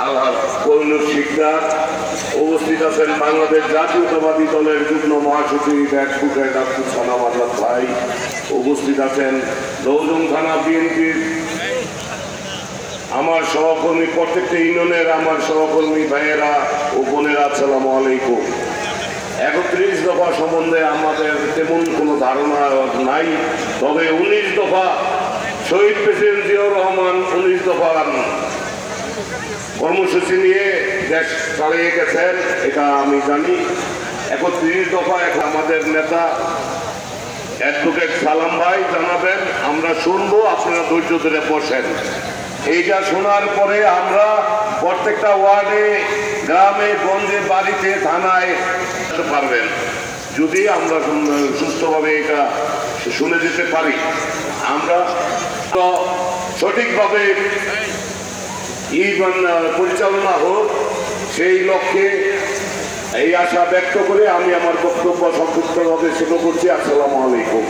আলহাজ কর্ণুর শিকদার, উপস্থিত আছেন বাংলাদেশ জাতীয়তাবাদী দলের যুগ্ম মহাসচিব অ্যাডভোকেট আব্দুল সালাম আজাদ ভাই, উপস্থিত আছেন লৌজং থানা বিএনপির আমার সহকর্মী, প্রত্যেকটা ইউনিয়নের আমার সহকর্মী ভাইয়েরা ও বোনেরা, আসসালামু আলাইকুম। ৩১ দফা সম্বন্ধে আমাদের তেমন কোনো ধারণা নাই, তবে ১৯ দফা শহীদ প্রেসিডেন্ট জিয়াউর রহমান ১৯ দফা কর্মসূচি নিয়ে দেশ চালিয়ে গেছেন, এটা আমি জানি। ৩১ দফা আমাদের নেতা অ্যাডভোকেট সালাম ভাই জানাবেন, আমরা শুনবো, আপনারা ধৈর্য ধরে বসেন। এইটা শোনার পরে আমরা প্রত্যেকটা ওয়ার্ডে, গ্রামে, গঞ্জে, বাড়িতে, থানায় পারবেন, যদি আমরা সুস্থভাবে এটা শুনে যেতে পারি। আমরা সঠিকভাবে পরিচালনা হোক, সেই লক্ষ্যে এই আশা ব্যক্ত করে আমি আমার বক্তব্য সংক্ষিপ্তভাবে শুরু করছি। আসসালামু আলাইকুম।